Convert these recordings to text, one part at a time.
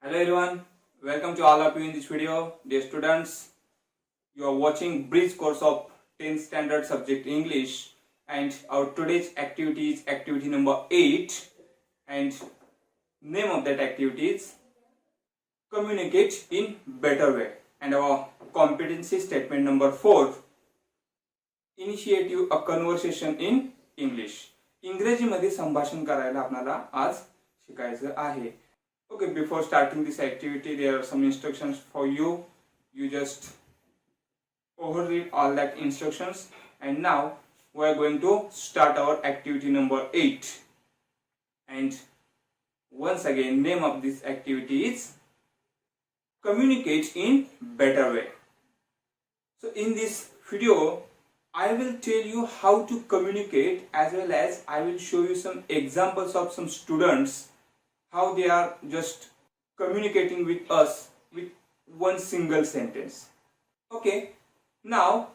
Hello everyone, welcome to all of you in this video. Dear students, you are watching Bridge course of 10th standard subject English, and our today's activity is activity number 8, and name of that activity is communicate in better way, and our competency statement number 4, initiate a conversation in English. इंग्रजीमध्ये संभाषण करायला आपल्याला आज शिकायचं आहे. Okay, before starting this activity, there are some instructions for you. You just overread all that instructions, and now we are going to start our activity number 8. And once again, name of this activity is communicate in better way. So in this video, I will tell you how to communicate, as well as I will show you some examples of some students, how they are just communicating with us with one single sentence. Okay, now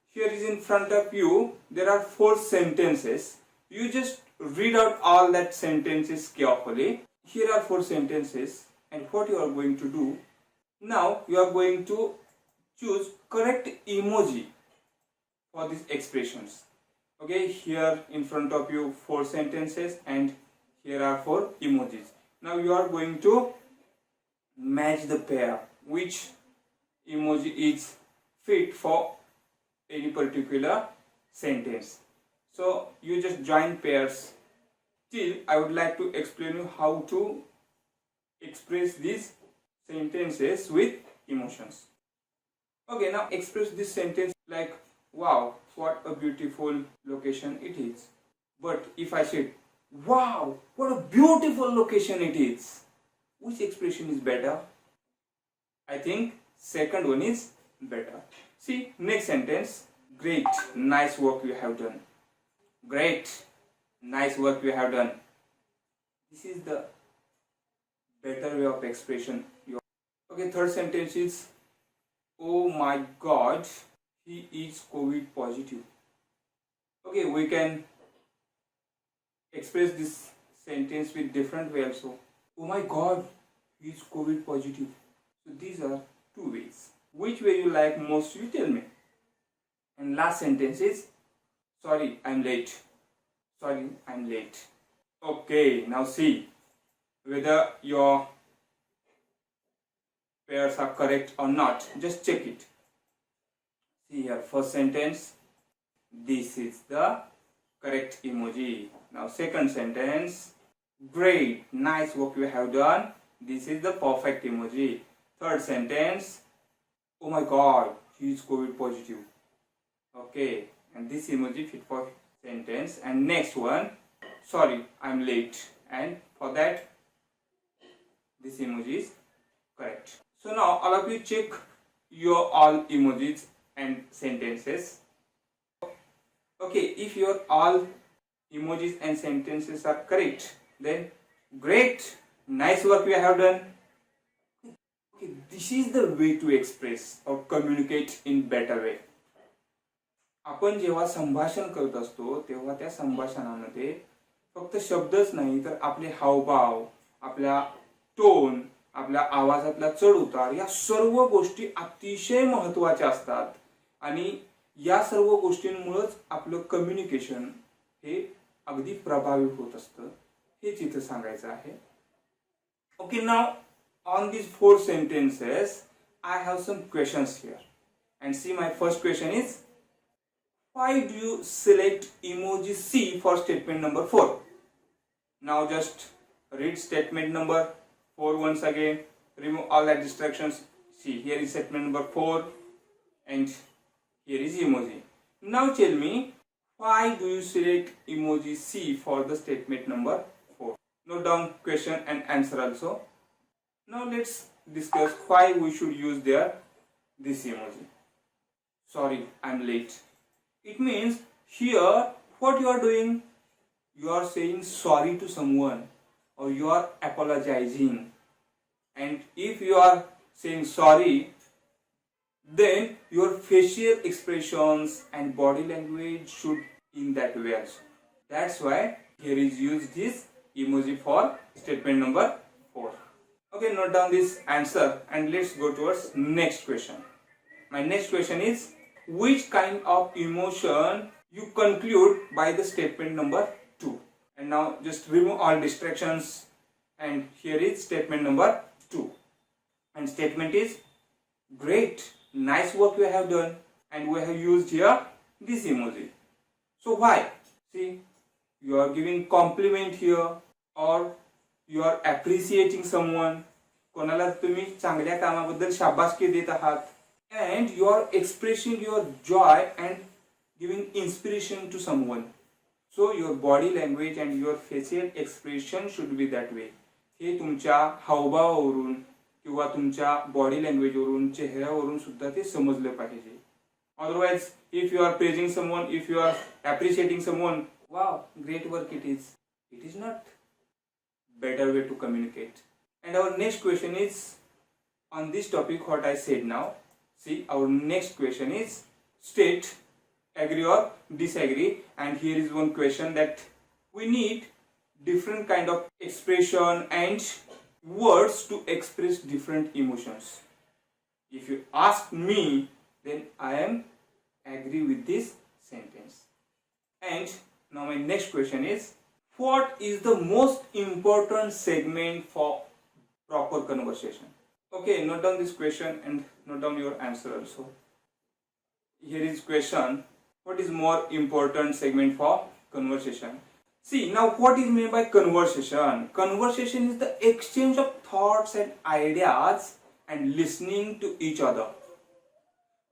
here is in front of you, there are 4 sentences. You just read out all that sentences carefully. Here are 4 sentences, and what you are going to do, now you are going to choose correct emoji for these expressions. Okay, here in front of you 4 sentences, and here are 4 emojis. Now you are going to match the pair, which emoji is fit for any particular sentence. So you just join pairs. Till I would like to explain you how to express these sentences with emotions. Okay, now express this sentence like, wow, what a beautiful location it is. But if I said, wow, what a beautiful location it is, which expression is better? I think second one is better. See, next sentence, great, nice work you have done. Great, nice work you have done. This is the better way of expression. Okay, third sentence is, oh my God, he is COVID positive. Okay, we can express this sentence with different way also. Oh my God, he is COVID positive. So these are 2 ways. Which way you like most, you tell me. And last sentence is, sorry, I'm late. Sorry, I'm late. Okay, now see whether your pairs are correct or not. Just check it. See here, first sentence, this is the correct emoji. Now second sentence, great, nice work you have done. This is the perfect emoji. Third sentence, oh my God, he is COVID positive. Okay, and this emoji fit for sentence. And next one, sorry, I'm late. And for that, this emoji is correct. So now all of you check your all emojis and sentences. Okay, if your all emojis and sentences are correct, then great, nice work you have done. Okay, this is the way to express or communicate in better way. आपण जेव्हा संभाषण करत असतो तेव्हा त्या संभाषणामध्ये फक्त शब्दच नाही तर आपले हावभाव, आपला टोन, आपल्या आवाजातला चढ उतार, या सर्व गोष्टी अतिशय महत्त्वाच्या असतात. आणि या सर्व गोष्टींमुळेच आपलं कम्युनिकेशन हे अगदी प्रभावी होत असतं, हेच इथं सांगायचं आहे. Okay, now on these 4 sentences I have some questions here, and see, my first question is, why do you select emoji C for statement number 4? Now just read statement number 4 once again, remove all that distractions. See, here is statement number 4, and here is emoji. Now tell me, why do you select emoji C for the statement number 4? Note down question and answer also. Now let's discuss why we should use this emoji. Sorry, I'm late. It means here what you are doing, you are saying sorry to someone, or you are apologizing. And if you are saying sorry, then your facial expressions and body language should in that way also. That's why here is used this emoji for statement number 4. Okay, note down this answer and let's go towards next question. My next question is, which kind of emotion you conclude by the statement number 2? And now just remove all distractions, and here is statement number 2. And statement is, great, nice work you have done, and we have used here this emoji. So why? See, you are giving compliment here, or you are appreciating someone. कोणाला तुम्ही चांगल्या कामाबद्दल शाबासकी देत आहात, and you are expressing your joy and giving inspiration to someone. So your body language and your facial expression should be that way. हे तुमच्या हावभावावरून किंवा तुमच्या बॉडी लँग्वेजवरून, चेहऱ्यावरून सुद्धा ते समजलं पाहिजे. Otherwise, if you are praising someone, if you are appreciating someone, wow, great work it is not better way to communicate. And our next question is on this topic what I said now. See, our next question is state agree or disagree, and here is one question that we need different kind of expression and words to express different emotions. If you ask me, then I am agree with this sentence. And now my next question is, what is the most important segment for proper conversation? Okay, note down this question and note down your answer also. Here is question, what is more important segment for conversation? See, now what is meant by conversation? Conversation is the exchange of thoughts and ideas and listening to each other.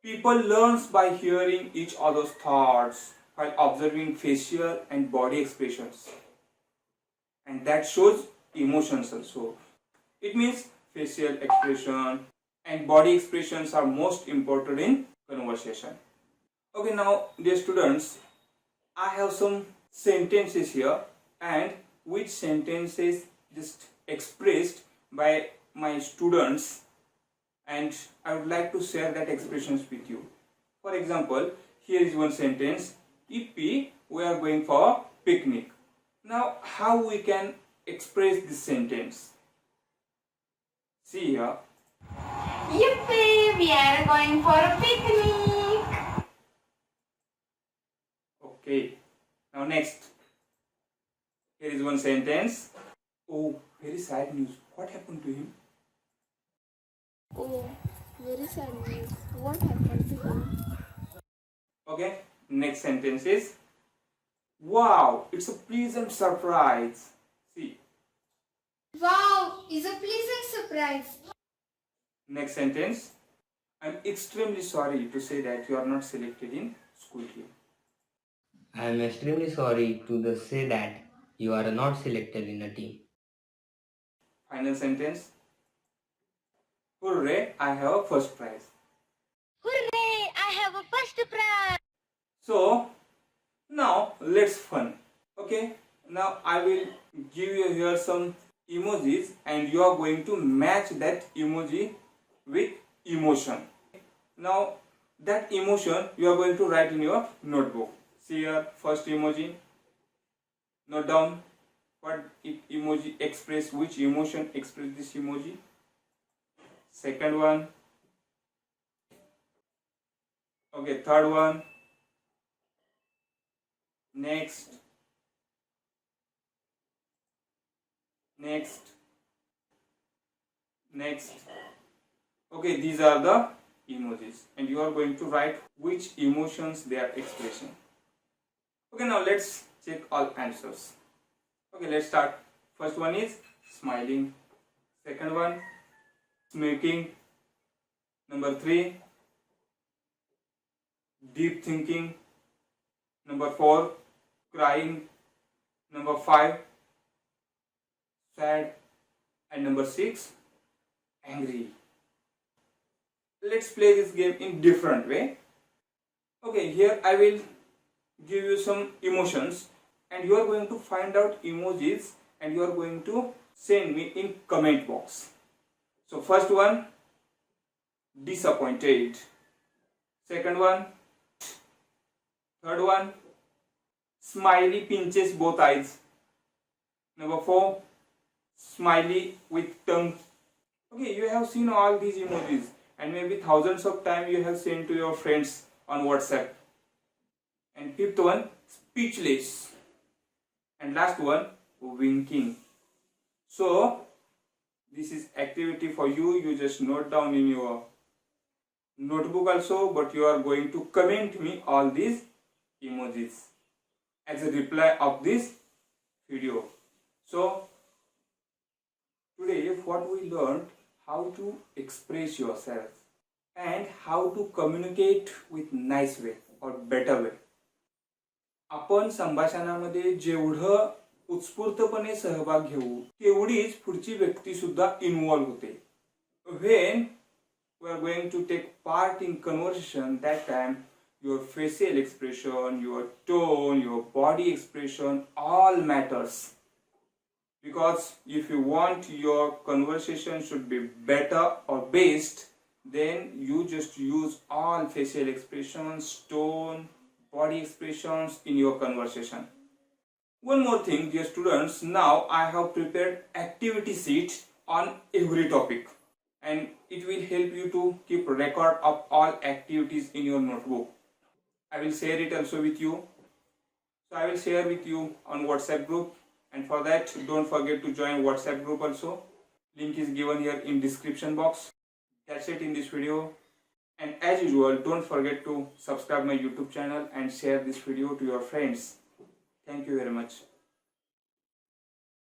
People learn by hearing each other's thoughts while observing facial and body expressions. And that shows emotions also. It means facial expression and body expressions are most important in conversation. Okay, now dear students, I have some sentences here, and which sentences just expressed by my students, and I would like to share that expressions with you. For example, here is one sentence, Ippy, we are going for a picnic. Now how we can express this sentence? See here. Yippee! We are going for a picnic. Okay. Now next. Here is one sentence. Oh, very sad news. What happened to him? Oh, very sad news. What happened to him? Okay. Next sentence is, wow, it's a pleasant surprise. See. Wow, is a pleasant surprise. Next sentence. I'm extremely sorry to say that you are not selected in school here. I am extremely sorry to say that you are not selected in a team. Final sentence. Hooray, I have a first prize. Hooray! I have a first prize. So now let's fun. Okay, now I will give you here some emojis and you are going to match that emoji with emotion. Now that emotion you are going to write in your notebook. See here, first emoji. Note down what emoji express, which emotion express this emoji. Second one. Okay, third one. Next. Okay, these are the emojis and you are going to write which emotions they are expressing. Okay, now let's check all answers. Okay, let's start. First one is smiling. Second one, smirking. Number 3, deep thinking. Number 4, crying. Number 5, sad. And number 6, angry. Let's play this game in different way. Okay, here I will give you some emotions and you are going to find out emojis and you are going to send me in comment box. So first one, disappointed. Second one, third one, smiley pinches both eyes. Number 4, smiley with tongue Okay, you have seen all these emojis and maybe thousands of times you have sent to your friends on WhatsApp. And fifth one, speechless. And last one, winking. So this is activity for you. You just note down in your notebook also, but you are going to comment me all these emojis as a reply of this video. So today what we learned, how to express yourself and how to communicate with nice way or better way. आपण संभाषणामध्ये जेवढं उत्स्फूर्तपणे सहभाग घेऊ तेवढीच पुढची व्यक्ती सुद्धा involve होते. When we are going to take part in conversation, that time your facial expression, your tone, your body expression all matters. Because if you want your conversation should be better or best, then you just use all facial expressions, tone, body expressions in your conversation. One more thing, dear students, now I have prepared activity sheet on every topic and it will help you to keep record of all activities in your notebook. I will share it also with you. So I will share with you on WhatsApp group, and for that don't forget to join WhatsApp group also. Link is given here in description box. That's it in this video. And as usual, don't forget to subscribe my YouTube channel and share this video to your friends. Thank you very much.